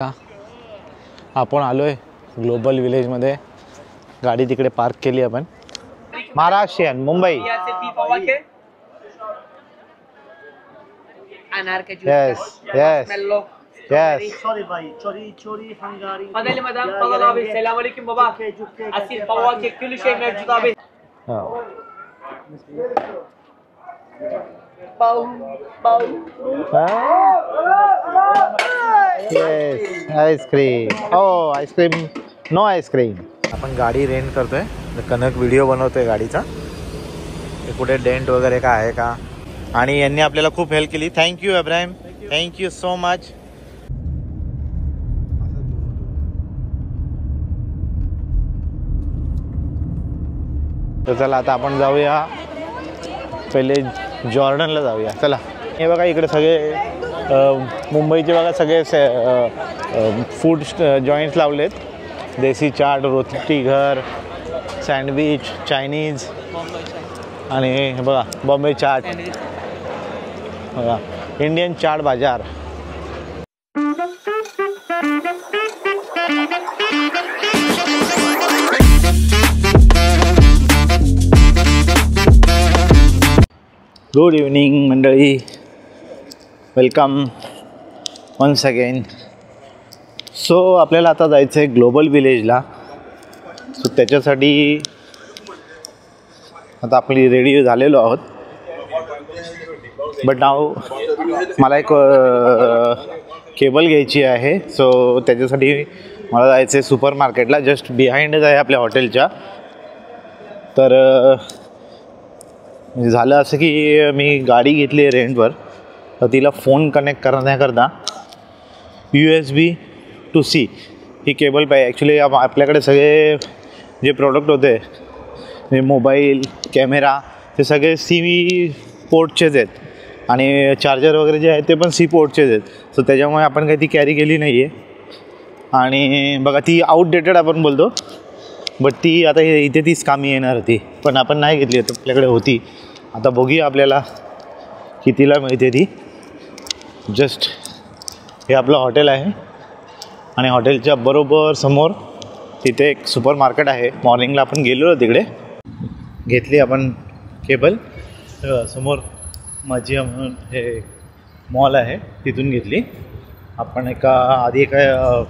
आपण आलोय global village मध्ये. गाडी तिकडे पार्क केली आपण. Maharashtrian Mumbai. Yes yes yes. Sorry भाई, चोरी हंगारी. Fadeli madam, fadal abi, selam aleyküm baba. Asil pava ke kül şey mevcut abi. Yes ice cream. हो आईस्क्रीम. No ice cream. आपण गाडी रेंट करतोय. कनक व्हिडिओ बनवतोय गाडीचा. कुठे डेंट वगैरे काय आहे का. आणि यांनी आपल्याला खूप हेल्प केली. Thank you Abraham. Thank you so much. तर चला आता आपण जाऊया पहिले जॉर्डनला जाऊया. चला हे बघा इकडे सगळे मुंबईचे बघा सगळे फूड जॉईंट्स लावलेत. देसी चाट, रोटी घर, सँडविच, चायनीज आणि हे बघा बॉम्बे चाट. बघा Indian chaat bazaar. Good evening मंडळी. Welcome once again. सो आपल्याला आता जायचं आहे ग्लोबल विलेजला. सो त्याच्यासाठी आता आपली रेडी झालेलो आहोत. बट नाव मला एक केबल घ्यायची आहे. सो त्याच्यासाठी मला जायचं आहे सुपर मार्केटला. जस्ट बिहाइंडच आहे आपल्या हॉटेलच्या. तर झालं असं की मी गाडी घेतली आहे रेंटवर. तर तिला फोन कनेक्ट करण्याकरता USB to C he cable पाहिजे. ॲक्च्युली आपल्याकडे सगळे जे प्रोडक्ट होते म्हणजे मोबाईल, कॅमेरा ते सगळे C पोर्टचेच आहेत. आणि चार्जर वगैरे जे आहेत ते पण C पोर्टचेच आहेत. सो त्याच्यामुळे आपण काही ती कॅरी केली नाही आहे. आणि बघा ती आउटडेटेड आपण बोलतो. बट ती आता इथे तीच कामी येणार होती. पण आपण नाही घेतली. तर आपल्याकडे होती. आता बघूया आपल्याला कितीला मिळते ती. जस्ट हे आपलं हॉटेल आहे. आणि हॉटेलच्या बरोबर समोर तिथे एक सुपर मार्केट आहे. मॉर्निंगला आपण गेलेलो तिकडे. घेतली आपण केबल. समोर माझी म्हणून हे मॉल आहे तिथून घेतली आपण. आधी एका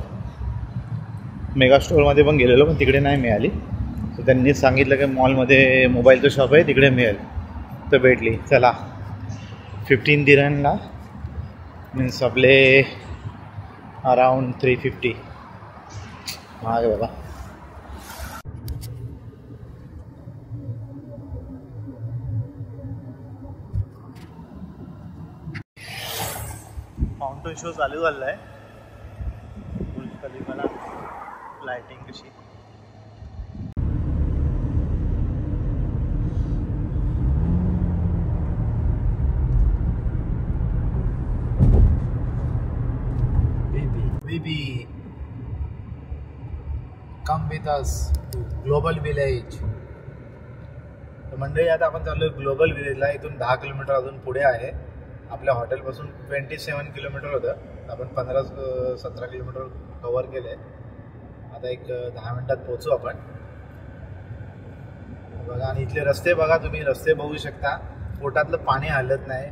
मेगा स्टोअरमध्ये पण गेलेलो पण तिकडे नाही मिळाली. तर त्यांनी सांगितलं की मॉलमध्ये मोबाईलचं शॉप आहे तिकडे मिळेल. तर भेटली. चला 15 दिरहमला मीन्स आपले अराउंड 350. महाग आहे बाबा. फाउंटन शो चालू झाला आहे. बुर्ज खलिफाला लाइटिंग कशी. Baby, come with us to global village. तर मंडळी आता आपण चाललो ग्लोबल विलेजला. इथून 10 किलोमीटर अजून पुढे आहे. आपल्या हॉटेलपासून 27 किलोमीटर होतं. आपण 15-17 किलोमीटर कवर केलं आहे. आता एक 10 मिनटात पोहोचू आपण. बघा आणि इथले रस्ते बघा तुम्ही. रस्ते बघू शकता. पोटातलं पाणी हलत नाही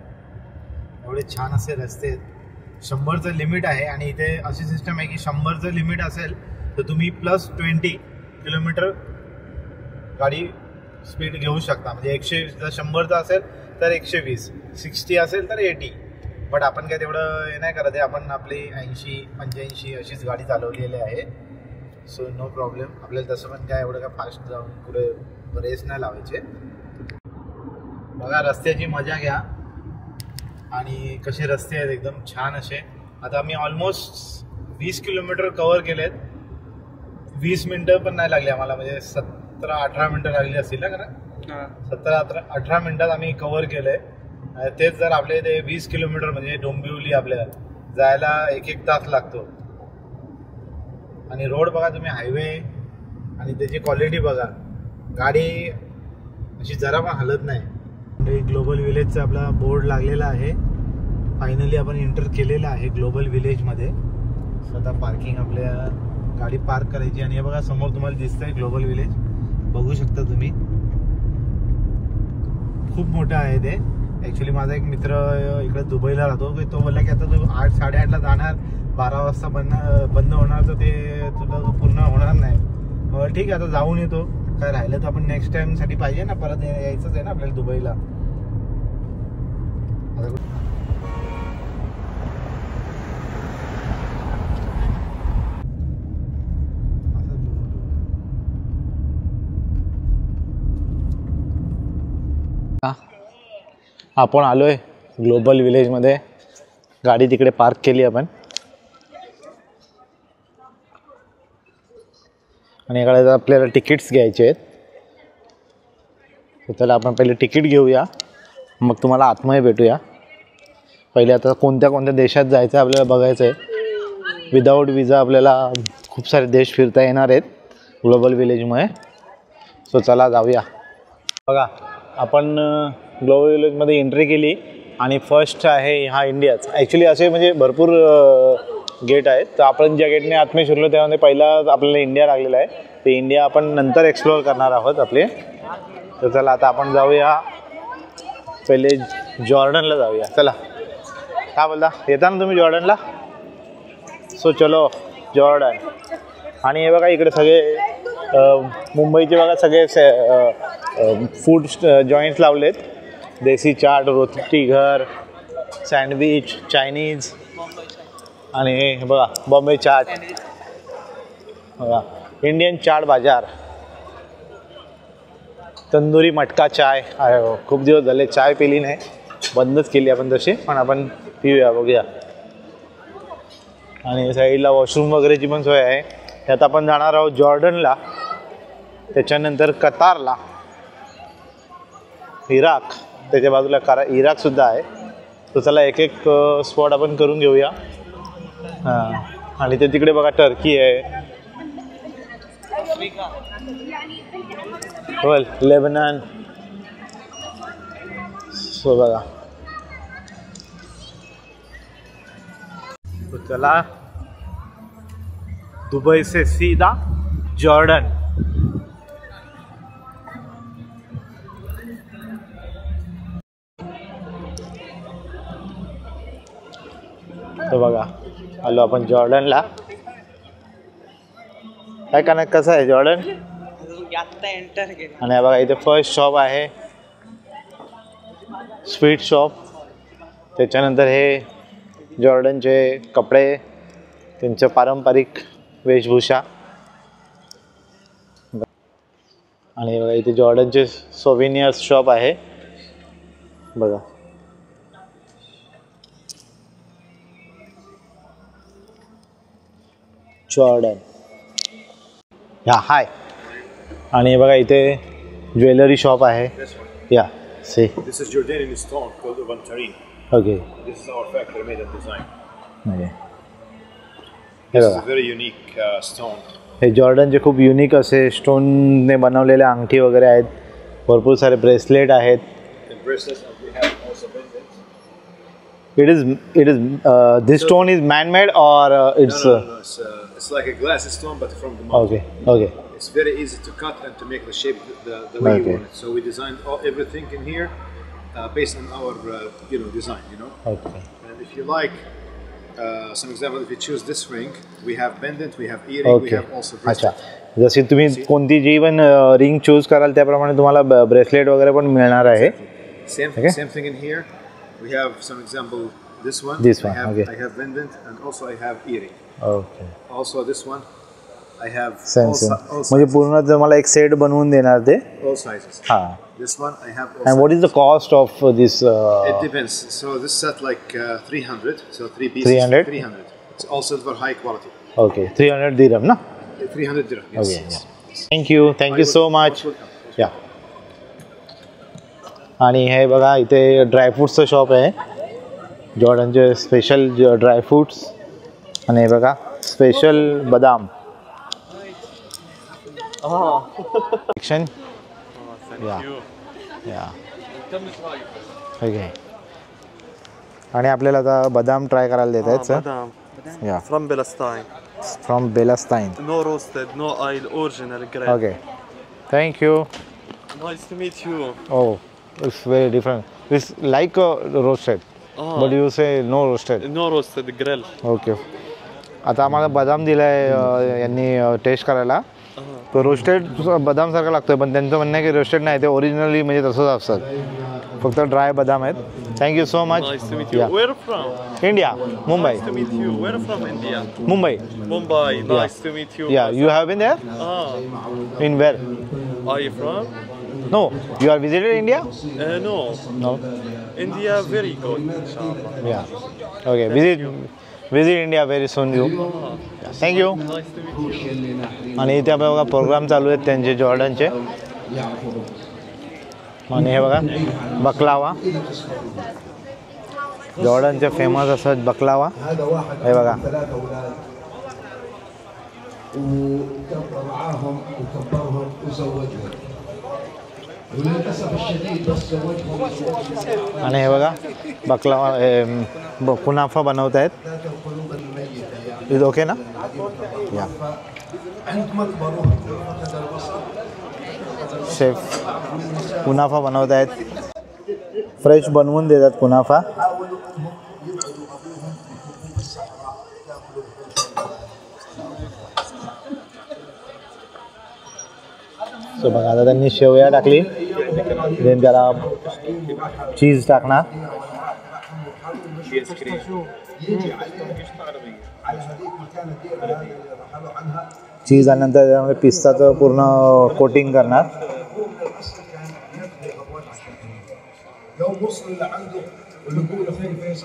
एवढे छान असे रस्ते आहेत. 100चं लिमिट आहे. आणि इथे अशी सिस्टम आहे की 100चं लिमिट असेल तर तुम्ही +20 किलोमीटर गाडी स्पीड घेऊ शकता. म्हणजे 100 जर 100चं असेल तर 120, 60 असेल तर 80. बट आपण काय तेवढं हे नाही करत आहे. आपण आपली 80-85 अशीच गाडी चालवलेली आहे. So no problem. आपल्याला तसं पण काय एवढं काय फास्ट जाऊन पुढे रेस नाही लावायचे. बघा रस्त्याची मजा घ्या. आणि कसे रस्ते आहेत एकदम छान असे. आता आम्ही ऑलमोस्ट 20 किलोमीटर कवर केलेत. 20 मिनटं पण नाही लागली आम्हाला. म्हणजे 17-18 मिनटं लागली असतील ना. कारण 17-18 मिनटात आम्ही कवर केलंय. तेच जर आपले ते 20 किलोमीटर म्हणजे डोंबिवली आपल्याला जायला 1-1 तास लागतो. आणि रोड बघा तुम्ही. हायवे आणि त्याची क्वालिटी बघा. गाडी अशी जरा पण हलत नाही. ग्लोबल विलेजचा आपला बोर्ड लागलेला आहे. फायनली आपण एंटर केलेला आहे ग्लोबल विलेजमध्ये. स्वतः पार्किंग आपल्या गाडी पार्क करायची आणि हे बघा समोर तुम्हाला दिसतंय ग्लोबल विलेज, बघू शकता तुम्ही, खूप मोठं आहे ते. ॲक्च्युली माझा एक मित्र इकडे दुबईला राहतो, तो बोलला की आता तू 8 साडेआठला जाणार, 12 वाजता बंद होणार, तर ते तुला पूर्ण होणार नाही. ठीक आहे आता जाऊन येतो, काय राहिलं तर आपण नेक्स्ट टाइमसाठी पाहिजे ना, परत यायचंच आहे ना आपल्याला दुबईला. आपण आलोय ग्लोबल विलेजमध्ये, गाडी तिकडे पार्क केली आपण आणि इकडे आपल्याला तिकीट्स घ्यायचे आहेत. तर त्याला आपण पहिले तिकीट घेऊया, मग तुम्हाला आतमध्ये भेटूया. पहिले आता कोणत्या कोणत्या देशात जायचं आहे आपल्याला बघायचं आहे. विदाऊट विजा आपल्याला खूप सारे देश फिरता येणार आहेत ग्लोबल विलेजमुळे. सो चला जाऊया. बघा आपण ग्लोबल विलेजमध्ये एंट्री केली आणि फर्स्ट आहे हा इंडियाच. ॲक्च्युली असे म्हणजे भरपूर गेट आहेत, तर आपण ज्या गेटने आतमध्ये शिरलो त्यामध्ये पहिला आपल्याला इंडिया लागलेला आहे. ते इंडिया आपण नंतर एक्सप्लोअर करणार आहोत आपले. तर चला आता आपण जाऊया, पहिले जॉर्डनला जाऊया. चला, काय बोलता, येता ना तुम्ही जॉर्डनला? सो चलो जॉर्डन. आणि हे बघा इकडे सगळे मुंबईचे बघा सगळे फूड जॉईंट्स लावलेत. देसी चाट, रोटी घर, सँडविच, चायनीज आणि हे बघा बॉम्बे चाट, बघा इंडियन चाट बाजार, तंदुरी मटका चाय. खूप दिवस झाले चाय पिली नाही, बंदच केली आपण तशी, पण आपण पिऊया, बघूया. आणि साईडला वॉशरूम वगैरेची पण सोय आहे. त्यात आपण जाणार आहोत जॉर्डनला, त्याच्यानंतर कतारला, इराक, त्याच्या बाजूला इराकसुद्धा आहे. तर चला एक एक स्पॉट आपण करून घेऊया. हां, आणि ते तिकडे बघा टर्की आहे, बोल लेबनन. सो बघा, तो चला दुबई से सीधा जॉर्डन. तो बघा आलो आपण जॉर्डनला. काय का नाही, कसं आहे जॉर्डन? आणि बघा इथे फर्स्ट शॉप आहे स्वीट शॉप. त्याच्यानंतर हे जॉर्डनचे कपडे, त्यांचं पारंपरिक वेशभूषा. आणि बघा इथे जॉर्डनचे सोव्हिनियर्स शॉप आहे बघा. जॉर्डन, या हाय. आणि बघा इथे ज्वेलरी शॉप आहे. या see, This is Jordanian stone called Avantarin. Okay. This is our factory made and design. हे This is बघा, a very unique stone. हे जॉर्डनचे खूप युनिक असे स्टोनने बनवलेले अंगठी वगैरे आहेत, भरपूर सारे ब्रेसलेट आहेत. The bracelets and we have also pendants. It is this stone is man-made or it's No. It's like a glass stone, but from the mountain. okay. It's very easy to cut and to make the shape the way you Okay. want it. So we designed everything in here based on our design. Okay. And if you like, some example, if you choose this ring, we have pendant, we have earring, we Okay. have also अच्छा, bracelet. जशी तुम्ही कोणती जी पण ring choose कराल त्याप्रमाणे तुम्हाला bracelet वगैरे पण मिळणार आहे. Okay. Same thing in here. We have some example. This one. This one, okay. I have pendant and also I have earring. Okay. Also this one. I have same all, same, all म्हणजे sizes. पूर्ण तुम्हाला एक set बनवून देणार ते. All sizes. हां. This one I have all and what is the cost of this? It depends. So this set like 300. So 3 pieces. 300? 300. It's all silver, high quality. Okay, 300 दिरहम ना? 300 dirham. Yes. Okay, thank you so much. या. आणि हे बघा इथे ड्रायफ्रूट्सचं shop आहे, जॉर्डनचे special dry fruits. आणि हे बघा स्पेशल बदाम सेक्शन. या ओके. आणि आपल्याला आता बदाम ट्राय करायला देत आहेत sir. Yeah. From Palestine. From Palestine. No roasted, no oil, original grill. Okay. Thank you. Nice to meet you. Oh, it's very different. It's like roasted, but you say no roasted. No roasted grill. Okay. आता आम्हाला बदाम दिलाय यांनी taste करायला. तो roasted बदाम सारखा लागतोय, पण त्यांचं म्हणणं आहे की रोस्टेड नाही, ते ओरिजिनली म्हणजे तसंच असतात, फक्त ड्राय बदाम आहेत. Thank you so much. Nice to meet you. Where from? India, Mumbai. Nice to meet you. Where from India? Mumbai. Mumbai. Nice to meet you. Yeah, you have been there? In where? Are you from? No, you are visited India? No. No. India very good. Inshallah. Yeah. Okay, visit India very soon you. Thank you. Nice to meet you. आणि इथे बघा programme चालू आहेत त्यांचे जॉर्डनचे. आणि हे बघा बकलावा, जॉर्डनचे famous असं बकलावा. हे बघा आणि हे बघा बकलावा कुनाफा बनवत आहेत. इज ओके ना? या शेफ कुनाफा बनवत आहेत, फ्रेश बनवून देतात कुनाफा. सो बघा आता त्यांनी शेवया टाकली, देन त्याला चीज टाकणार. चीज आल्यानंतर त्यामध्ये पिस्ताचं पूर्ण कोटिंग करणार.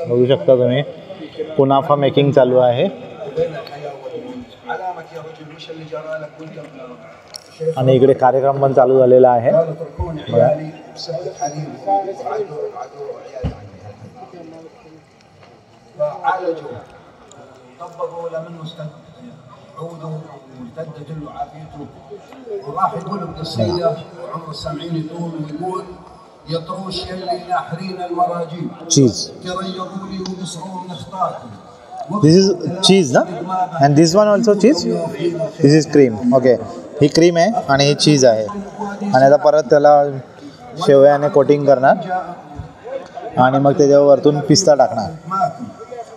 बघू शकता तुम्ही कुनाफा मेकिंग चालू आहे. आणि इकडे कार्यक्रम पण चालू झालेला आहे. चीज. This is cheese ना? And this one also cheese? This is cream. Okay. He cream आहे आणि ही चीज आहे. आणि आता परत त्याला शेवयाने कोटिंग करणार आणि मग त्याच्यावर वरतून पिस्ता टाकणार.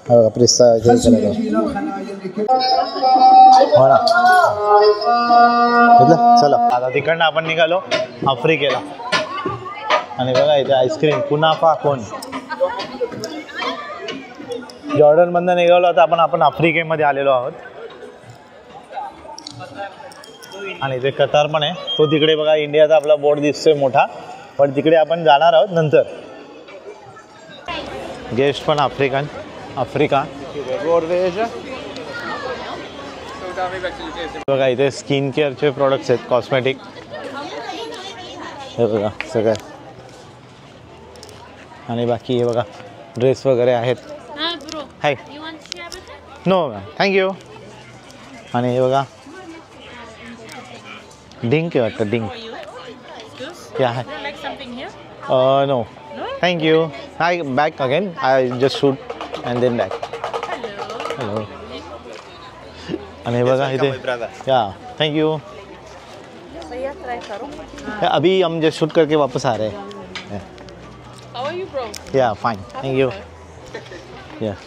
बघा पिस्ता हो ना. चला आता तिकडनं आपण निघालो आफ्रिकेला. आणि बघा इथे आईस्क्रीम कुनाफा कोण. जॉर्डनमधनं निघालो आता आपण आफ्रिकेमध्ये आलेलो आहोत. आणि इथे कतार पण आहे. तो तिकडे बघा इंडियाचा आपला बोर्ड दिसतोय मोठा, पण तिकडे आपण जाणार आहोत नंतर. गेस्ट पण आफ्रिका. बघा इथे स्किन केअरचे प्रोडक्ट्स आहेत, कॉस्मेटिक. हे बघा सगळं. आणि बाकी हे बघा ड्रेस वगैरे आहेत. Hi no ma'am thank you. आणि हे बघा डिंक आहे वाटतं. डिंक या hi. No thank you. Hi back again. I just shoot and then back. Hello. आणि हे बघा इथे या थँक्यू. अभी हम जस्ट शूट करके वापस आ रहे हैं. How are you, bro? Yeah, fine. Thank you. Yeah.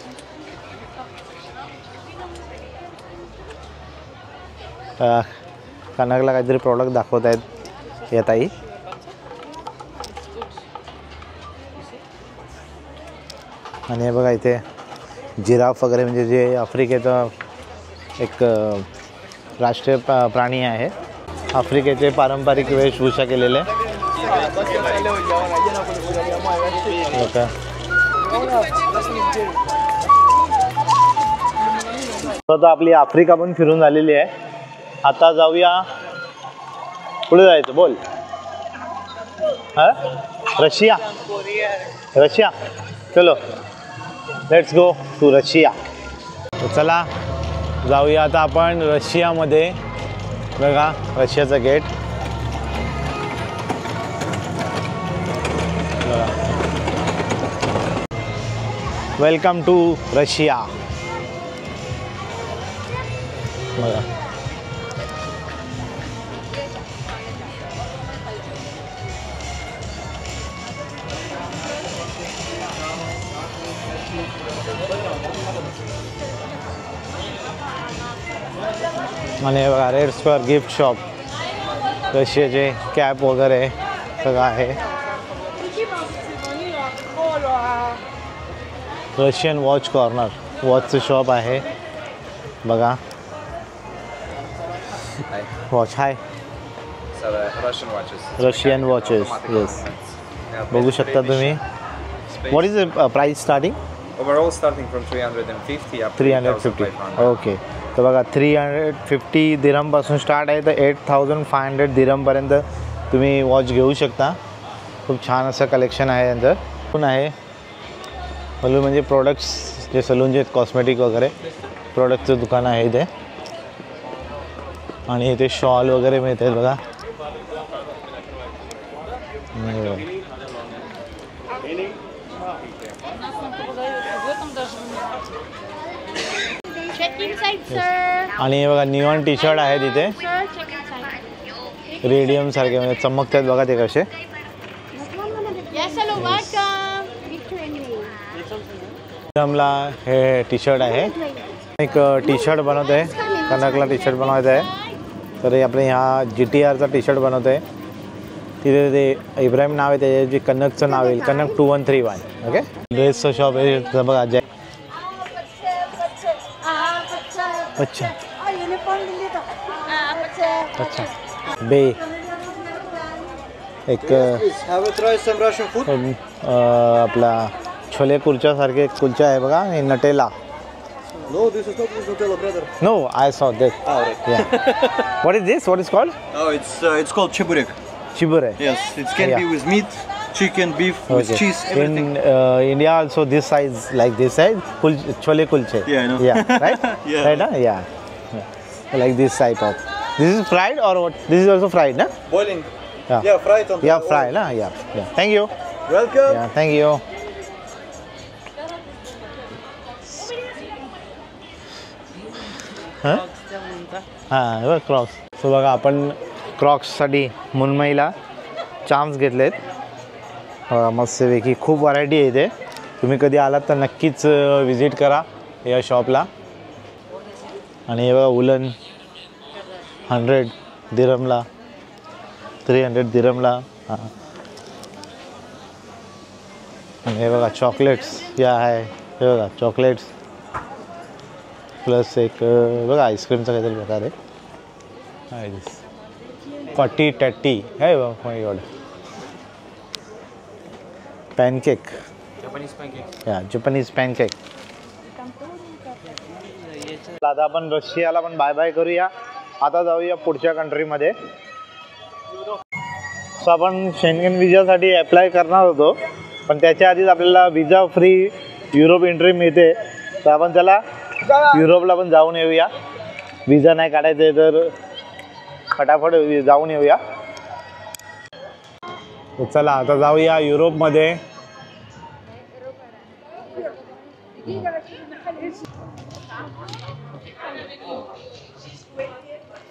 Kankala काहीतरी प्रॉडक्ट दाखवत आहेत या ताई. आणि हे बघा इथे जिराफ वगैरे, म्हणजे जे आफ्रिकेचा एक राष्ट्रीय प्राणी आहे. आफ्रिकेचे पारंपरिक वेशभूषा केलेले. आता आपली आफ्रिका पण फिरून झालेली आहे. आता जाऊया पुढे जायचं. बोल. रशिया. चलो लेट्स गो टू रशिया. चला जाऊया आता आपण रशियामध्ये. बघा रशियाचं गेट. Welcome to Russia. बघा आणि हे बघा रेड्स फॉर गिफ्ट शॉप, रशियाचे कॅप वगैरे सगळं आहे. रशियन वॉच कॉर्नर, वॉचचं शॉप आहे बघा. वॉच हाय Russian watches. Russian watches yes बघू शकता तुम्ही. What is the price starting? Overall starting from 350 up to 350 8,500. Okay. तर बघा 350 दिरमपासून स्टार्ट आहे तर 8500 दिरमपर्यंत तुम्ही वॉच घेऊ शकता. खूप छान असं कलेक्शन आहे यांचं. पण आहे सलून म्हणजे प्रोडक्ट्स जे सलूनचे आहेत कॉस्मेटिक वगैरे प्रोडक्टचं दुकान आहे इथे. आणि इथे शॉल वगैरे मिळतात बघा. Check inside, sir. आणि हे बघा निऑन टी शर्ट आहे तिथे Sir, check inside. रेडियम सारखे म्हणजे चमकतात बघा ते कसे. Yes, hello, welcome. रेडियमला हे टी शर्ट आहे. एक टी शर्ट बनवत आहे, कनकला टी शर्ट बनवायचं आहे. तर हे आपले ह्या GTRचा टी शर्ट बनवत आहे. तिथे ते इब्राहिम नाव आहे त्याचे, जे कनकचं नाव येईल कनक 2131. ओके. ड्रेसचं शॉप आहे तर बघा जय. अच्छा अच्छा बे एक आपला छोले कुलच्यासारखे कुलचा आहे बघा. हे Nutella. No, this is not Nutella, brother. No I saw this. Oh, right. What is this? What is called? Oh, it's called cheburek. चिबूर आहे. Yes, it can Yeah. be with meat, chicken, beef, with cheese, everything. In India also this size like this size chole kulche. Yeah, I know. Yeah, right? Yeah. Right, huh? Yeah. Like this type of. This is fried or what? This is also fried, na? Boiling. Yeah. Yeah, fried on Yeah, fried, na? Yeah. Yeah. Thank you. Welcome. Yeah, thank you. हां बघ Crocs. So बघा आपण क्रॉक्ससाठी मुंबईला चाम्स घेतलेत. मस्तपैकी खूप variety आहे इथे. तुम्ही कधी आलात तर नक्कीच विजिट करा या शॉपला. आणि हे बघा उलन 100 दिरमला, 300 दिरमला. हां. आणि हे बघा चॉकलेट्स या आहे. हे बघा चॉकलेट्स प्लस एक बघा आईस्क्रीमचा काहीतरी प्रकार आहे. आहे दिस 40 टॅटी आहे बघ. माय गॉड. पॅनकेक. या जपनीज पॅनकेक. आता आपण रशियाला पण बाय बाय करूया. आता जाऊया पुढच्या कंट्रीमध्ये. सो आपण शेंगेन विजासाठी अप्लाय करणार होतो पण त्याच्या आधीच आपल्याला विजा फ्री युरोप एंट्री मिळते. तर आपण त्याला युरोपला पण जाऊन येऊया. विजा नाही काढायचं आहे तर फटाफट जाऊन येऊया. चला आता जाऊया युरोपमध्ये.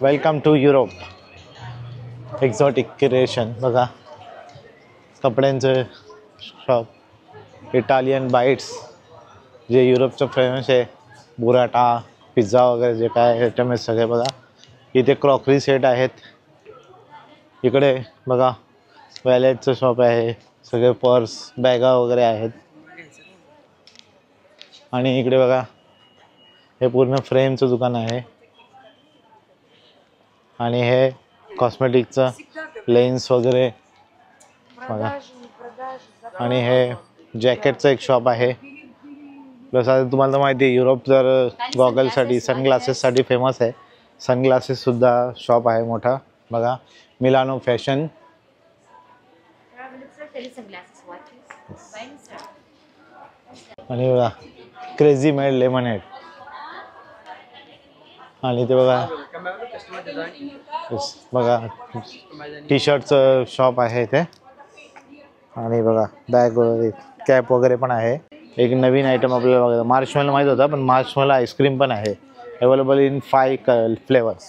Welcome to Europe. Exotic creation बघा. कपड्यांचं शॉप. इटालियन बाईट्स जे युरोपचं फेमस आहे. बुराटा पिझ्झा वगैरे जे काय आयटम आहेत सगळे बघा. इथे क्रॉकरी सेट आहेत. इकडे बघा वॅलेटचं शॉप आहे. सगळे पर्स बॅगा वगैरे आहेत. आणि इकडे बघा हे पूर्ण फ्रेमचं दुकान आहे. आणि हे कॉस्मेटिकचं लेन्स वगैरे बघा. आणि हे जॅकेटचं एक शॉप आहे. प्लस आता तुम्हाला तर माहिती आहे युरोप जर गॉगलसाठी सनग्लासेससाठी फेमस आहे. सनग्लासेससुद्धा शॉप आहे मोठा बघा. Milano fashion. आणि बघा क्रेझी मेड लेमनेड. आणि ते बघा बघा टी शर्टचं शॉप आहे इथे. आणि बघा बॅग वगैरे कॅप वगैरे पण आहे. एक नवीन आयटम आपल्याला बघा. मार्शमेलो माहीत होता पण मार्शमेलो आईस्क्रीम पण आहे. Available in 5 flavours.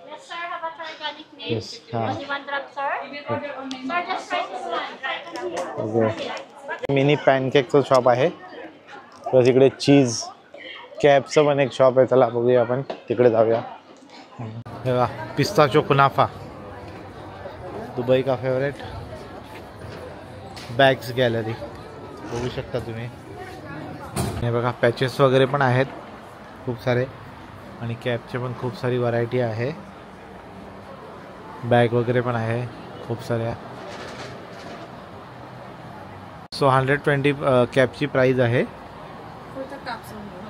Yes, sir. Have a organic name. Yes. Only one drop, sir. Sir, just try this one. Okay. Mini पॅनकेकचं शॉप आहे. प्लस इकडे चीज कॅपचं पण एक शॉप आहे. चला बघूया आपण तिकडे जाऊया. हे बघा पिस्ताचो कुनाफा, दुबई का फेवरेट. बॅग्स गॅलरी बघू शकता तुम्ही. हे बघा पॅचेस वगैरे पण आहेत खूप सारे आणि कॅपचे पण खूप सारी व्हरायटी आहे. बॅग वगैरे पण आहे खूप साऱ्या. सो 120 कॅपची प्राईज आहे.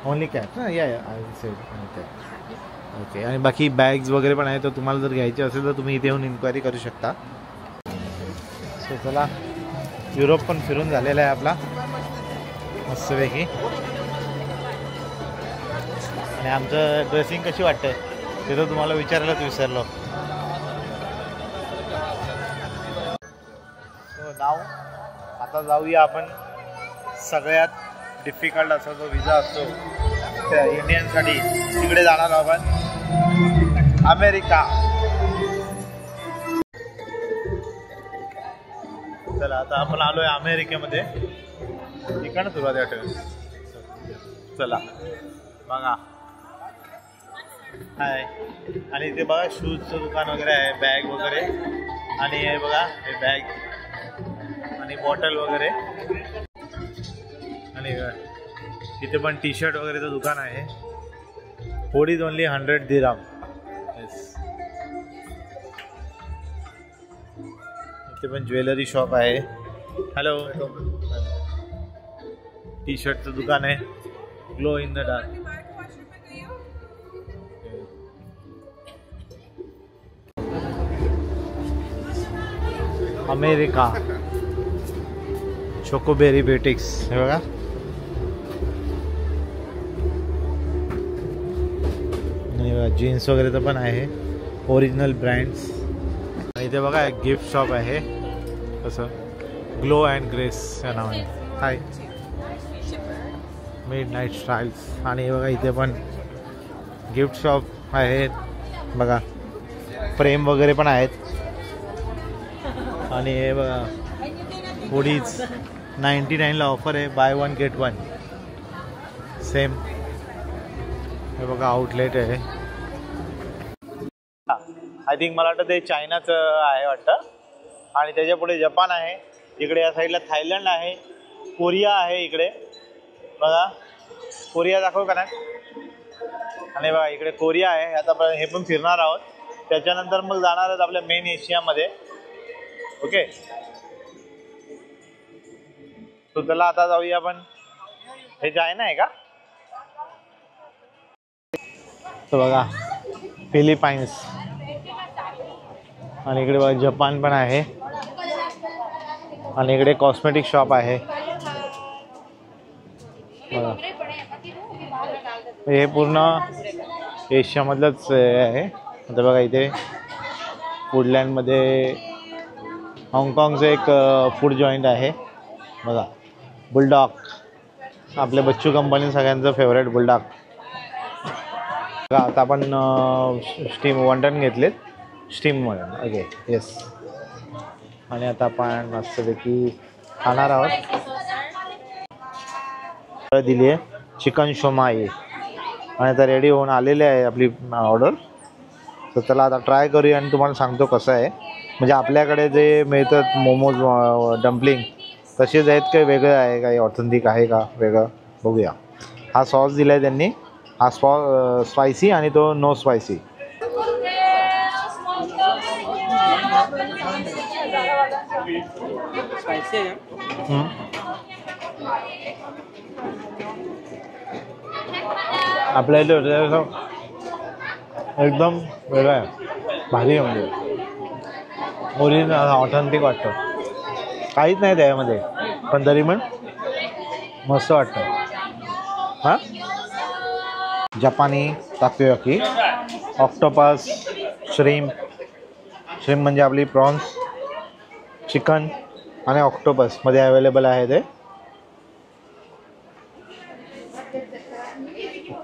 ओनली कॅप ना. या ओके. आणि बाकी बॅग्स वगैरे पण आहे. तर तुम्हाला जर घ्यायचे असेल तर तुम्ही इथे येऊन इन्क्वायरी करू शकता. सो चला युरोप पण फिरून झालेला आहे आपला मस्तपैकी. आणि आमचं ड्रेसिंग कशी वाटते ते तर तुम्हाला विचारायलाच विसरलो. सो नाव आता जाऊया आपण सगळ्यात डिफिकल्ट असा जो विजा असतो त्या इंडियनसाठी तिकडे जाणार आहोत आपण. अमेरिका. चला आता आपण आलोय अमेरिकेमध्ये. ठिकाण सुरुवात आहे. चला बघा. हाय. आणि इथे बघा शूजचं दुकान वगैरे आहे. बॅग वगैरे. आणि हे बघा हे बॅग आणि बॉटल वगैरे. आणि इथे पण टी शर्ट वगैरेचं दुकान आहे. फोड इज ओनली 100 दिरहम. येस. इथे पण ज्वेलरी शॉप आहे. हॅलो. टी शर्टचं दुकान आहे. Glow in the dark. America. चोकोबेरी बेटिक्स. हे बघा जीन्स वगैरेचं पण आहे. Original brands. इथे बघा एक गिफ्ट शॉप आहे. कसं ग्लो अँड ग्रेस या नावाने. हाय. Midnight styles. आणि हे बघा इथे पण गिफ्ट शॉप आहेत. बघा फ्रेम वगैरे पण आहेत. आणि हे बघा हुडीज 99ला ऑफर आहे. Buy 1 get 1 same. हे बघा आउटलेट आहे. आय थिंक मला वाटतं ते चायनाचं आहे वाटतं. आणि त्याच्या पुढे जपान आहे. इकडे या साईडला थायलंड आहे. कोरिया आहे इकडे. बघा कोरिया दाखव का नाही. आणि बघा इकडे कोरिया आहे. आता आपण हे पण फिरणार आहोत. त्याच्यानंतर मग जाणार आहेत आपल्या मेन एशियामध्ये. ओके. तो चला आता जाऊया आपण. हे चायना आहे का. तो बघा फिलिपाईन्स. आणि इकडे बघा जपान पण आहे. आणि इकडे कॉस्मेटिक शॉप आहे. बघा हे पूर्ण एशियामधलंच आहे. आता बघा इथे फूडलँडमध्ये हाँगकाँगचं एक फूड जॉईंट आहे. बघा बुलडॉग. आपल्या बच्चू कंपनी सगळ्यांचं फेवरेट बुलडॉग. बघा आता आपण स्टीम वंटन घेतलेत. स्टीम वंटन. ओके. येस. आणि आता आपण मस्तपैकी खाणार आहोत. दिली आहे चिकन शोमाई. आणि आता रेडी होऊन आलेली आहे आपली ऑर्डर. तर त्याला आता ट्राय करूया आणि तुम्हाला सांगतो कसं आहे. म्हणजे आपल्याकडे जे मिळतात मोमोज डम्पलिंग तसेच आहेत काही वेगळं आहे. काही ऑथेंटिक आहे का वेगळं बघूया. हा सॉस दिला आहे त्यांनी. हा स्पायसी आणि तो नो स्पायसी. आपल्या इथे एकदम वेगळं आहे. भारी आहे. म्हणजे ओरिजिनल ऑथेंटिक वाटतं. काहीच नाही त्यामध्ये पण तरी पण मस्त वाटतं. हां. जपानी ताकोयाकी. ऑक्टोपस. श्रीम्प. श्रीम्प म्हणजे आपली प्रॉन्स. चिकन आणि ऑक्टोपसमध्ये अवेलेबल आहे ते.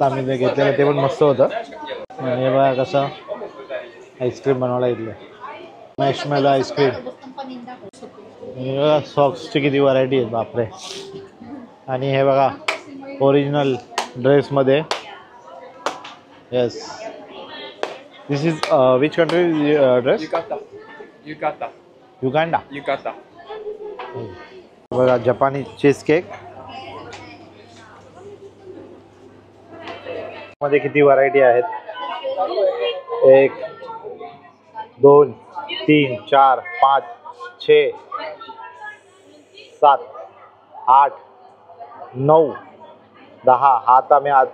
आत्ता आम्ही जे घेतलेलं ते पण मस्त होतं. आणि हे बघा कसं आईस्क्रीम बनवला इथलं, मॅशमेलो आईस्क्रीम. हे बघा सॉक्सची किती व्हरायटी आहेत बापरे. आणि हे बघा ओरिजिनल ड्रेसमध्ये. Yes, this is which country dress? Uganda. बघा जपानी चीज केक मध्ये किती व्हरायटी आहेत. 1 2 3 4 5 6 7 8 9 10. हा आता मी आज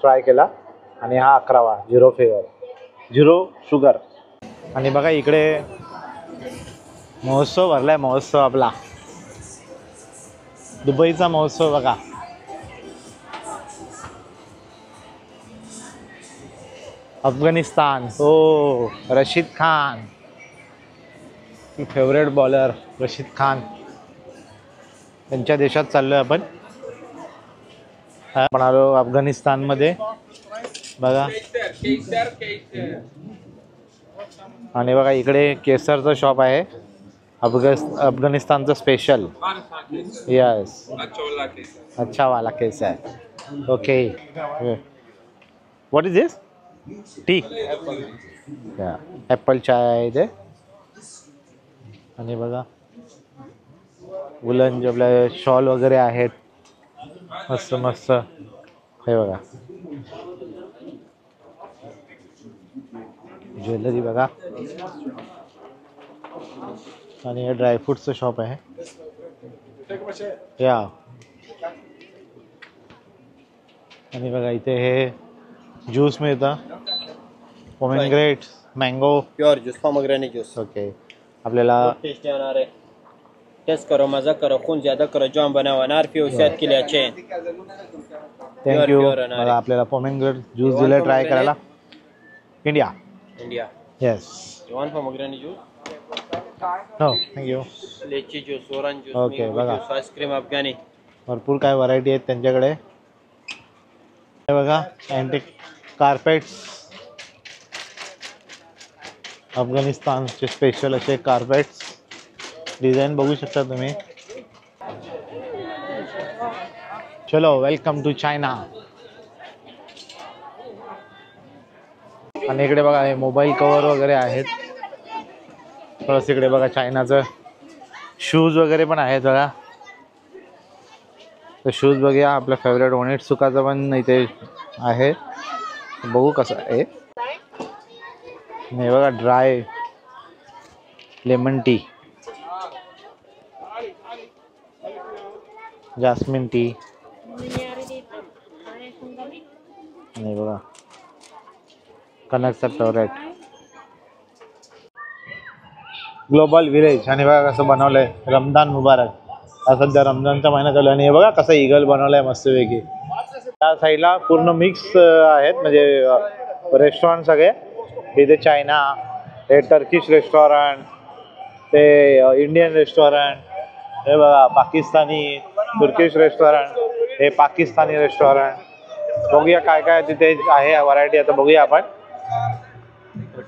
ट्राय केला आणि हा 11वा. 0 फ्लेवर, 0 शुगर. आणि बघा इकडे महोत्सव भरलाय. महोत्सव आपला दुबईचा महोत्सव बघा. अफगाणिस्तान. हो, रशीद खान, फेवरेट बॉलर रशीद खान, त्यांच्या देशात चाललोय आपण. आपण आलो अफगाणिस्तानमध्ये बघा. आणि बघा इकडे केसरचं शॉप आहे, अफगाणिस्तानचं स्पेशल. यस, अच्छा वाला केसर. Okay, what is this? Tea. Apple चाय आहे इथे. आणि बघा वुलन जे आपल्या शॉल वगैरे आहेत मस्त मस्त. हे बघा ज्वेलरी बघा. आणि हे ड्रायफ्रूटचं शॉप आहे. या आणि बघा इथे हे ज्यूस मिळतं, pomegranate, mango. Pure juice, pomegranate juice. Okay, आपल्याला टेस्ट होणार आहे. टेस्ट करो, मजा करो, खून ज्यादा करो, जाम बनावणार पिओ, सेहत के लिए अच्छे हैं. थँक्यू. बघा आपल्याला पोमेग्रेनेट ज्यूस दिला ट्राय करायला. India. Yes. You want pomegranate juice? हो, thank you. Lychee juice, orange juice, Okay, mango बघा. juice, ice cream अफगाणी. भरपूर काय व्हरायटी आहेत त्यांच्याकडे. हे बघा अँटिक कार्पेट्स, अफगाणिस्तानचे स्पेशल असे कार्पेट्स. डिझाईन बघू शकता तुम्ही. चलो, वेलकम टू चायना. आणि इकडे बघा हे मोबाईल कवर वगैरे आहेत. प्लस इकडे बघा चायनाचं शूज वगैरे पण आहेत बघा. तर शूज बघूया. आपलं फेवरेट ओनिटसुकाचं पण इथे आहे, बघू कसं आहे. हे बघा dry lemon tea, jasmine T. हे बघा कनकचा फेवरेट ग्लोबल विलेज. आणि बघा कसं बनवलंय. रमजान मुबारक. हा सध्या रमजानचा महिना चालू आहे. आणि हे बघा कसं ईगल बनवलंय मस्तपैकी. त्या साईडला पूर्ण मिक्स आहेत म्हणजे रेस्टॉरंट सगळे. इथे चायना, हे टर्किश रेस्टॉरंट, ते इंडियन रेस्टॉरंट, हे बघा पाकिस्तानी, तुर्किश रेस्टॉरंट, हे पाकिस्तानी रेस्टॉरंट. बघूया काय काय तिथे आहे व्हरायटी. आता बघूया आपण.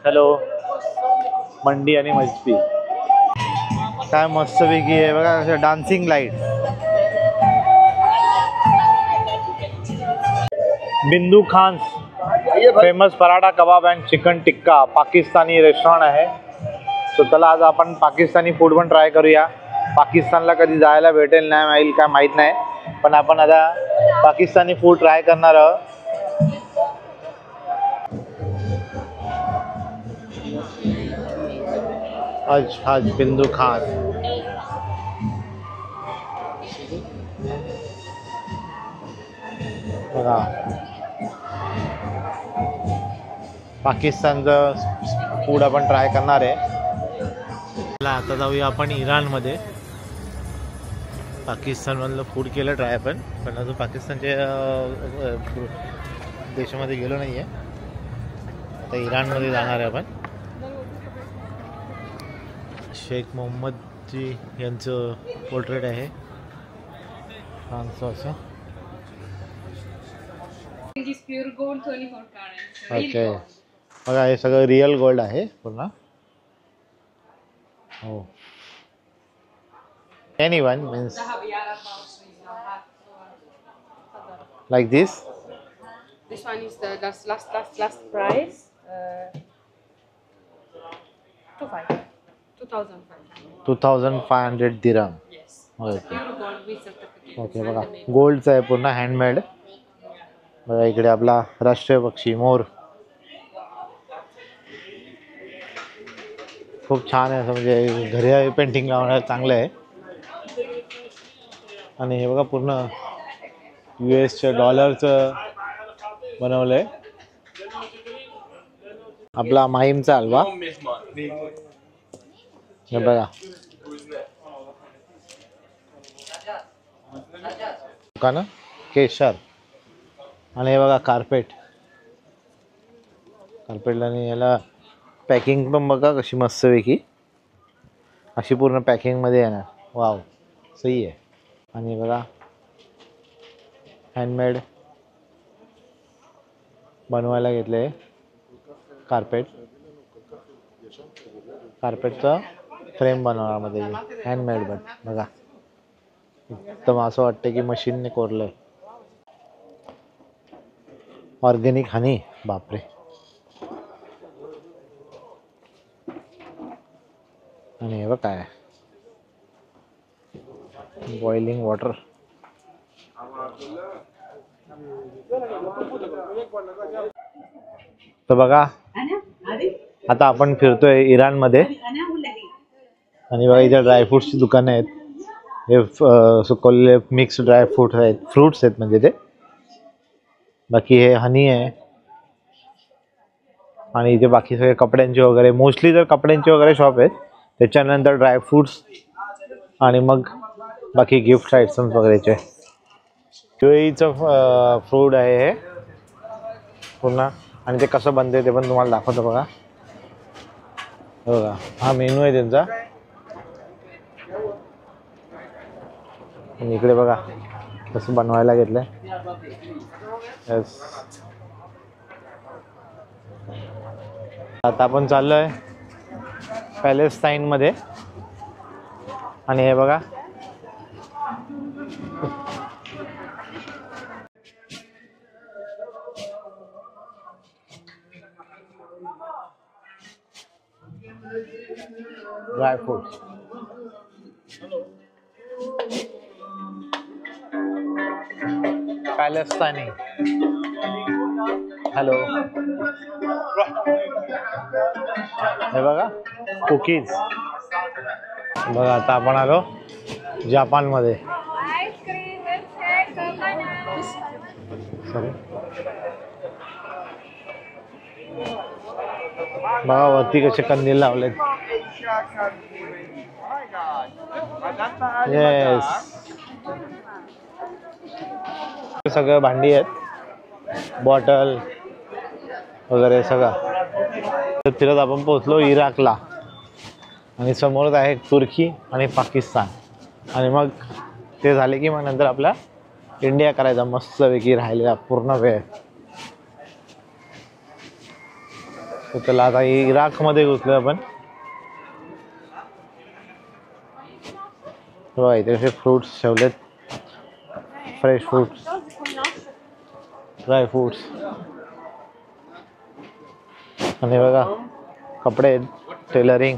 हॅलो, मंडी आणि मजबी काय मस्तपैकी आहे बघा. कसं dancing light. Bindu Khan's famous paratha kebab and chicken tikka Pakistani restaurant आहे. सो चला आज आपण पाकिस्तानी फूड पण ट्राय करूया. पाकिस्तानला कधी जायला भेटेल नाही काय माहीत नाही, पण आपण आता पाकिस्तानी फूड ट्राय करणार आहोत. आज बिंदू खान. बघा पाकिस्तानचं फूड आपण ट्राय करणार आहे. आता जाऊया आपण इराणमध्ये. पाकिस्तानमधलं फूड केलं ट्राय आपण, पण अजून पाकिस्तानच्या देशामध्ये गेलो नाही आहे. आता इराणमध्ये जाणार आहे आपण. शेख मोहम्मदजी यांचं पोर्ट्रेट आहे छानसं असं. It is pure gold, 24 carats. Real okay gold. बघा हे सगळं रिअल गोल्ड आहे पूर्ण. हो anyone means like this. This one is the last price. 2,500. 2500 dirham. Yes. Okay. Pure gold with certificate. Okay बघा गोल्डचं आहे पूर्ण हँडमेड. बघा इकडे आपला राष्ट्रीय पक्षी मोर खूप छान आहे. असं म्हणजे घरी पेंटिंग लावण्यात चांगलं आहे. आणि हे बघा पूर्ण US डॉलरचं बनवलं आहे. आपला माहीमचा हलवा हे बघा दुकानं केशर. आणि हे बघा कार्पेट आणि याला पॅकिंग पण बघा कशी मस्तपैकी अशी पूर्ण पॅकिंगमध्ये येणार. वाव सही आहे. आणि बघा हँडमेड बनवायला घेतले कार्पेटचं फ्रेम बनवण्यामध्ये हँडमेड बघा एकदम असं वाटतं की मशीनने कोरलंय. ऑर्गेनिक हनी बापरे. आणि हे बघ काय बॉइलिंग वॉटर. तर बघा आता आपण फिरतोय इराणमध्ये. आणि बघा इथे ड्रायफ्रुट्सची दुकानं आहेत. हे सुकवलेले मिक्स ड्रायफ्रूट आहेत फ्रूट्स आहेत म्हणजे ते. बाकी हे हनी आहे. आणि इथे बाकी सगळे कपड्यांचे वगैरे मोस्टली तर कपड्यांचे वगैरे शॉप आहेत. त्याच्यानंतर ड्रायफ्रुट्स आणि मग बाकी गिफ्ट आयटम्स वगैरेचे. UAEचं फूड आहे हे पूर्ण. आणि ते कसं बनते ते पण तुम्हाला दाखवतो बघा. बघा हा मेनू आहे त्यांचा. आणि इकडे बघा कसं बनवायला घेतलंय. आता आपण चाललोय पॅलेस्टाईनमध्ये. आणि हे बघा ड्राय फ्रूट्स. पॅलेस्टाईनी हॅलो. हे बघा कुकीज. बघा आता आपण आलो जपानमध्ये. सॉरी बघा वरती कसे कंदील लावलेत. येस सगळं भांडी आहेत बॉटल वगैरे सगळं. फिरत आपण पोहोचलो इराकला. आणि समोरच आहे तुर्की आणि पाकिस्तान. आणि मग ते झाले की मग नंतर आपला इंडिया करायचा मस्तपैकी राहिलेला पूर्ण वेळ. तर त्याला आता इराकमध्ये घुसलो आपण. बघा इथे कसे फ्रूट्स ठेवलेत. Fresh fruits dry fruits. आणि बघा कपडे tailoring.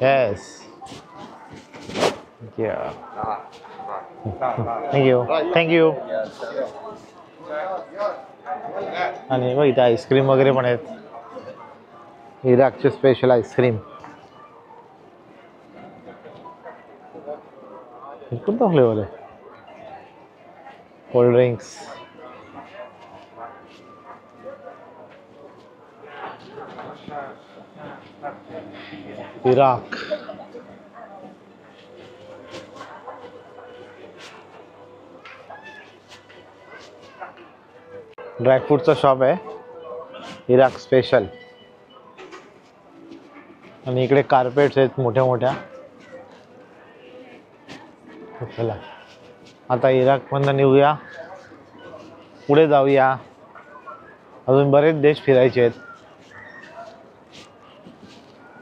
Yes. Yeah. Thank you. Thank you. आणि बघ इथे आईस्क्रीम वगैरे पण आहेत. इराकचे स्पेशल आईस्क्रीम. कोणता फ्लेवर आहे. Cold drinks. इराक. ड्रायफ्रूटचा शॉप आहे. Iraq special. आणि इकडे कार्पेट्स आहेत मोठ्या मोठ्या. चला आता इराकमधनं निघूया, पुढे जाऊया. अजून बरेच देश फिरायचे आहेत.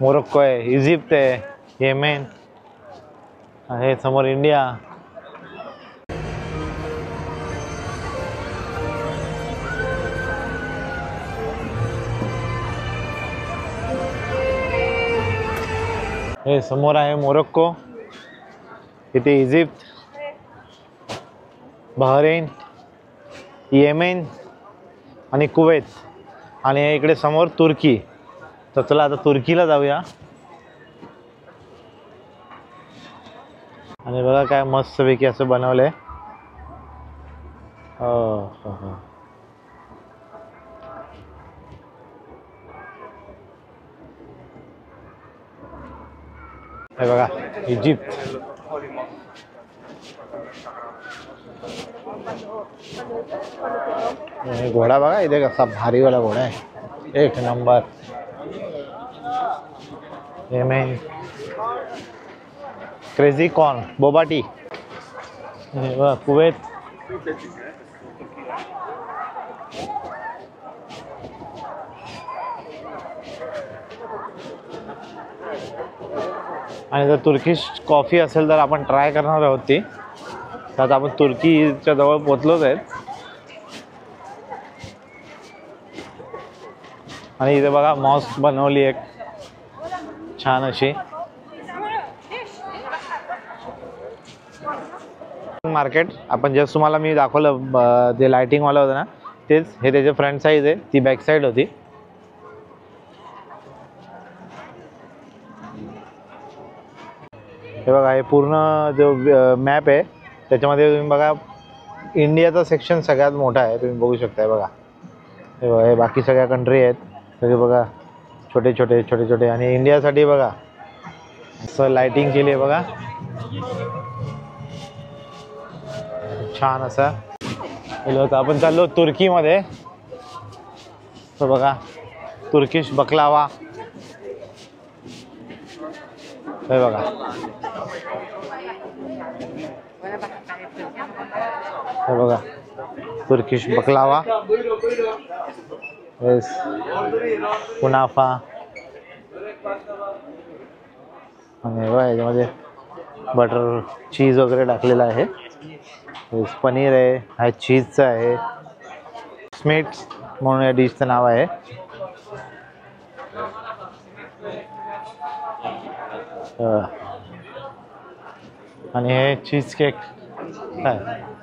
मोरोक्को आहे, इजिप्त आहे, येमेन आहे, समोर इंडिया. हे समोर आहे मोरोक्को, इथे इजिप्त, बहरेन, येमेन आणि कुवेत. आणि इकडे समोर तुर्की. तर चला आता तुर्कीला जाऊया. आणि बघा काय मस्तपैकी असं बनवलंय. हे बघा इजिप्त. घोडा बघा इथे कसा भारीवाला घोडा आहे, एक number. Yemen crazy corn boba tea. Kuwait, आणि जर तुर्किश कॉफी असेल तर आपण ट्राय करणार आहोत ती. तर आता आपण तुर्कीच्या जवळ पोचलोच आहेत. आणि इथे बघा मॉस्क बनवली एक छान अशी. मार्केट आपण जस्ट तुम्हाला मी दाखवलं ते लाइटिंगवालं होतं ना, तेच हे त्याचे फ्रंट साईड आहे, ती बॅक साईड होती. हे बघा हे पूर्ण जो मॅप आहे त्याच्यामध्ये तुम्ही बघा इंडियाचा सेक्शन सगळ्यात मोठा आहे, तुम्ही बघू शकताय. बघा हे बघा, हे बाकी सगळ्या कंट्री आहेत सगळे बघा, छोटे छोटे छोटे छोटे. आणि इंडियासाठी बघा असं लाइटिंग केली आहे बघा, छान असं. तर आपण चाललो तुर्कीमध्ये. तर बघा तुर्किश बकलावा हे बघा. हे बघा तुर्किश बकलावा, येस, कुनाफा. आणि बघा याच्यामध्ये बटर चीज वगैरे टाकलेलं आहे. पनीर आहे, हा चीजचं आहे. स्मिट्स म्हणून या डिशचं नाव आहे. आणि हे चीज केक काय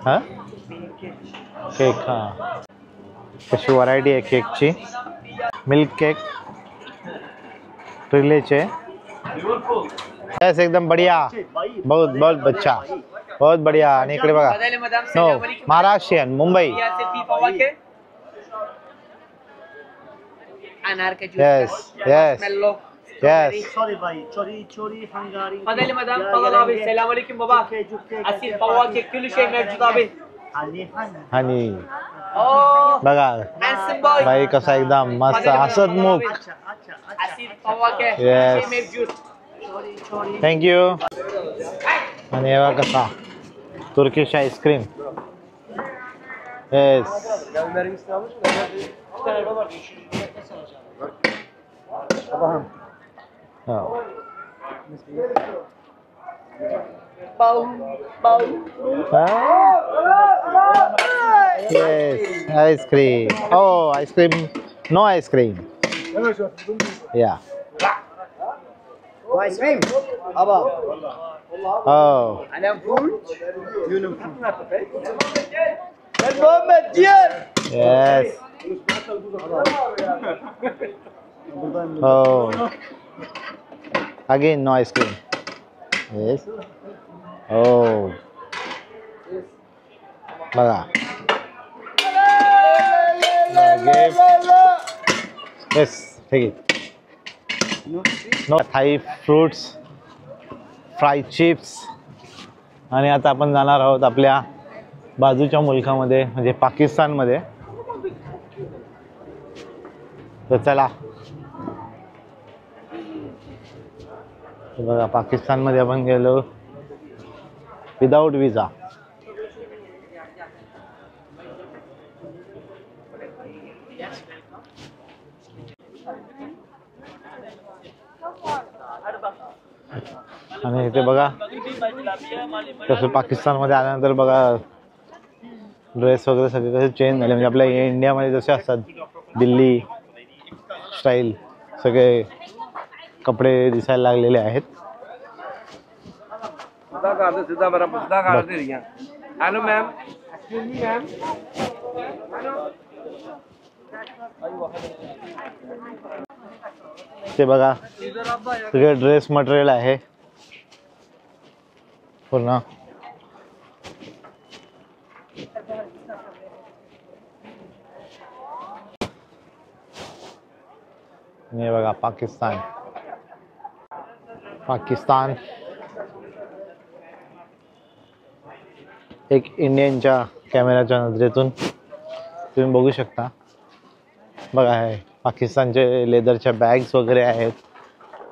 हां केक. हां कशी व्हरायटी आहे केकची. मिल्क केक, ट्रिलेचे. एकदम बढ़िया, बहुत बहुत अच्छा, बहुत बढ़िया. आणि इकडे बघा no Maharashtrian Mumbai. Yes, yes, yes. Sorry bhai, chori Hungary. Fadeli madam, fadal abi. Selamünaleyküm baba. Asil pavake külüşe mevcut abi. hani Oh. बघा Handsome boy. बाई कसा एकदम मस्त हसतमुख. Asil pavake Yes. külüşe mevcut. Thank you. आणि हे बघा कसा Turkish ice cream. Yes. Yes, ice cream. Oh, ice cream. No ice cream. Yeah. Ice cream. Aba. Oh. And I'm food. You know food. Yes. Oh. Again, no ice cream. Yes. Oh. Bada. Yes, take it. No Thai fruits, fried chips. आणि आता आपण जाणार आहोत आपल्या बाजूच्या मुलकामध्ये म्हणजे पाकिस्तानमध्ये. तर चला बघा पाकिस्तानमध्ये आपण गेलो विदाउट विजा. आणि इथे बघा तसं पाकिस्तानमध्ये आल्यानंतर बघा ड्रेस वगैरे सगळे कसे चेंज झाले. म्हणजे आपल्या इंडियामध्ये जसे असतात दिल्ली स्टाईल सगळे कपडे दिसायला लागलेले आहेत. Hello ma'am. ते बघा सगळे ड्रेस मटेरियल आहे पूर्ण. हे बघा पाकिस्तान एक इंडियनच्या कॅमेराच्या नजरेतून तुम्ही बघू शकता. बघा आहे पाकिस्तानचे लेदरच्या बॅग्स वगैरे आहेत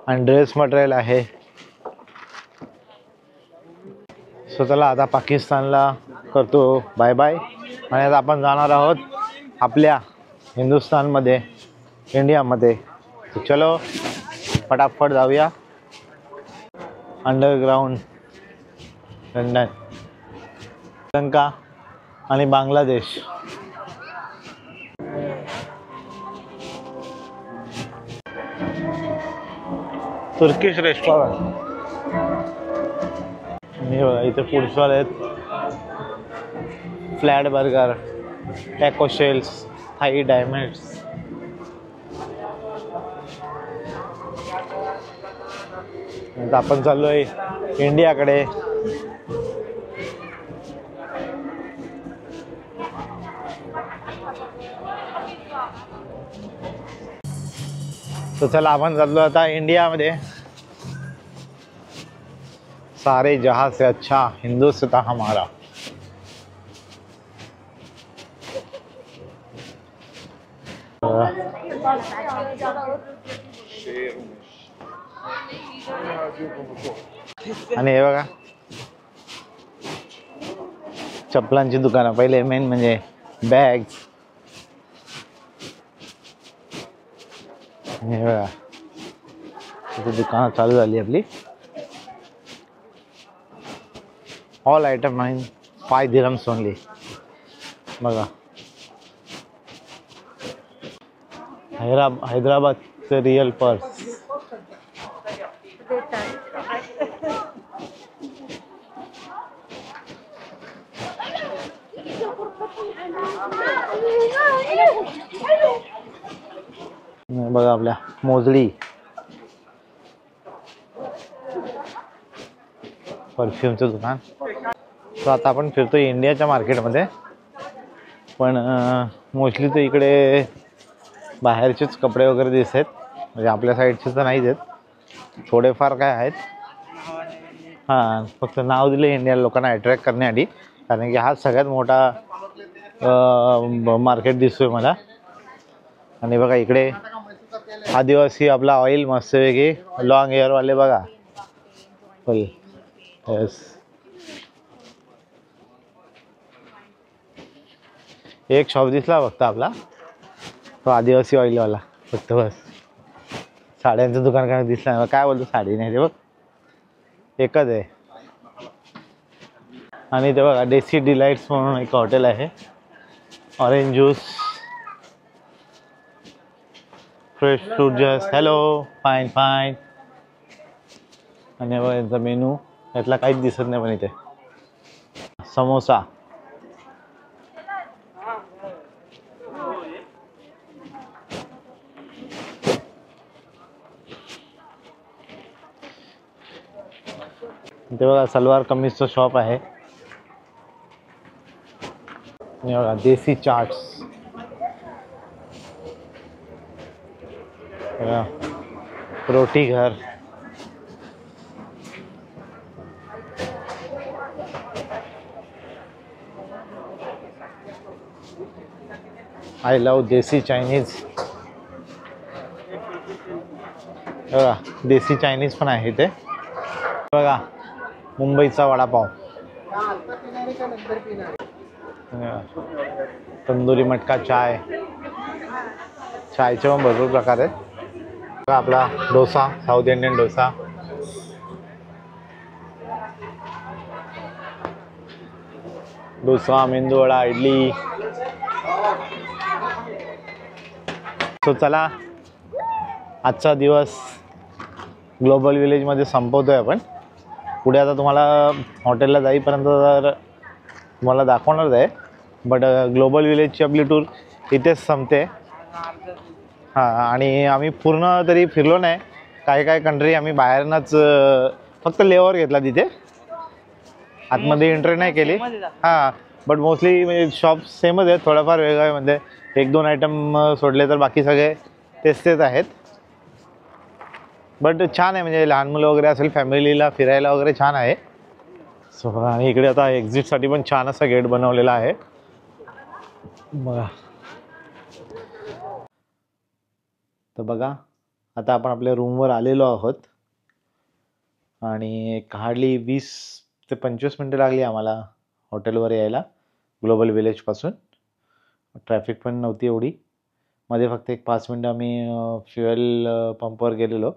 आणि ड्रेस मटेरियल आहे. सो चला आता पाकिस्तानला करतो बाय बाय. आणि आता आपण जाणार आहोत आपल्या हिंदुस्थानमध्ये इंडियामध्ये. चलो फटाफट जाऊया. अंडरग्राउंड लंडन श्रीलंका आणि बांगलादेश. Turkish restaurant. इथे फूड स्टॉल आहेत. Flat burger, taco shells, Thai diamonds. आता आपण चाललोय इंडियाकडे. तो चला आपण चाललो आता इंडियामध्ये. सारे जहां से अच्छा हिंदुस्तान हमारा. आणि हे बघा चप्पलांची दुकानं. पहिले मेन म्हणजे बॅग्स. हे बघा इथे दुकानं चालू झाली आपली. ऑल आयटम आहे 5 dirhams ओनली. बघा हैदराबादचं रिअल पर्स. बघा आपल्या मोजडी परफ्यूमचं दुकान. तर आता आपण फिरतोय इंडियाच्या मार्केटमध्ये. पण मोस्टली तर इकडे बाहेरचेच कपडे वगैरे दिसत आहेत. म्हणजे आपल्या साईडचे तर नाहीच आहेत. थोडेफार काय आहेत. हां फक्त नाव दिले इंडिया लोकांना अट्रॅक्ट करण्यासाठी. कारण की हा सगळ्यात मोठा मार्केट दिसतोय मला. आणि बघा इकडे आदिवासी आपला ऑइल मस्तपैकी लॉंग हेअरवाले बघा फुल. येस एक शॉप दिसला फक्त आपला तो आदिवासी ऑइलवाला फक्त बस. साड्यांचं दुकान काय दिसलं नाही. काय बोलतो साडी नाही ते बघ एकच आहे. आणि ते बघा डेसी डिलाइट्स म्हणून एक हॉटेल आहे. Orange juice, fresh fruit juice. Hello fine fine. आणि बघा यांचा मेनू यातला काहीच दिसत नाही. पण इथे समोसा. इथे बघा सलवार कमीजचं शॉप आहे. बघा देसी चाट्स. रोटी घर. I love desi Chinese. बघा देसी चायनीज पण आहे इथे. बघा मुंबईचा वडापाव, तंदुरी मटका चाय, चायचे पण भरपूर प्रकार आहेत. बघा आपला डोसा, साऊथ इंडियन डोसा. डोसा, मेंदूवडा, इडली. तो चला आजचा दिवस ग्लोबल विलेजमध्ये संपवतोय आपण. पुढे आता तुम्हाला हॉटेलला जाईपर्यंत तर तुम्हाला दाखवणारच आहे, बट ग्लोबल विलेजची आपली टूर इथेच संपते. हां, आणि आम्ही पूर्ण तरी फिरलो नाही. काही काही कंट्री आम्ही बाहेरनंच फक्त लेवर घेतला तिथे, आतमध्ये एंट्री नाही केली. हां, बट मोस्टली म्हणजे शॉप सेमच आहेत, थोडंफार वेगळं आहे. म्हणजे 1-2 आयटम सोडले तर बाकी सगळे तेच आहेत. बट छान आहे, म्हणजे लहान मुलं वगैरे असेल फॅमिलीला फिरायला वगैरे छान आहे. सो आणि इकडे आता एक्झिटसाठी पण छान असा गेट बनवलेला आहे बघा. तर बघा आता आपण आपल्या रूमवर आलेलो आहोत आणि एक हार्डली 20 ते 25 मिनटं लागली आम्हाला हॉटेलवर यायला ग्लोबल विलेजपासून. ट्रॅफिक पण नव्हती एवढी. मध्ये फक्त एक 5 मिनटं आम्ही फ्युएल पंपवर गेलेलो.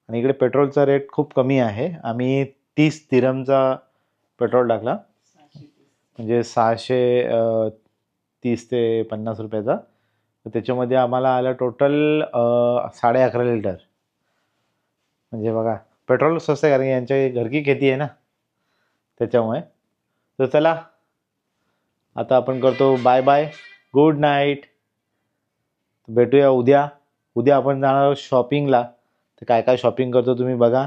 आणि इकडे पेट्रोलचा रेट खूप कमी आहे. आम्ही 30 दिरहमचा पेट्रोल टाकला, म्हणजे 630 ते 50 रुपयाचा. तर त्याच्यामध्ये आम्हाला आलं टोटल 11.5 लिटर. म्हणजे बघा पेट्रोल स्वस्त आहे, कारण की यांच्या घरकी खेती आहे ना, त्याच्यामुळे. तर चला आता आपण करतो बाय बाय, गुड नाईट. भेटूया उद्या. उद्या आपण जाणार आहोत शॉपिंगला. तर काय काय शॉपिंग करतो तुम्ही बघा.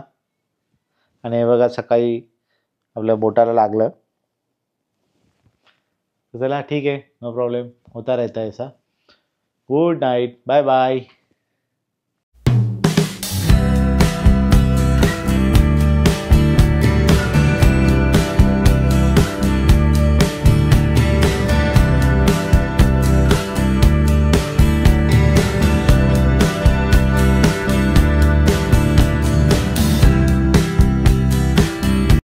आणि हे बघा सकाळी आपल्या बोटाला लागलं. तर चला ठीक आहे, नो प्रॉब्लेम, होता रहता है ऐसा. Good night, bye bye.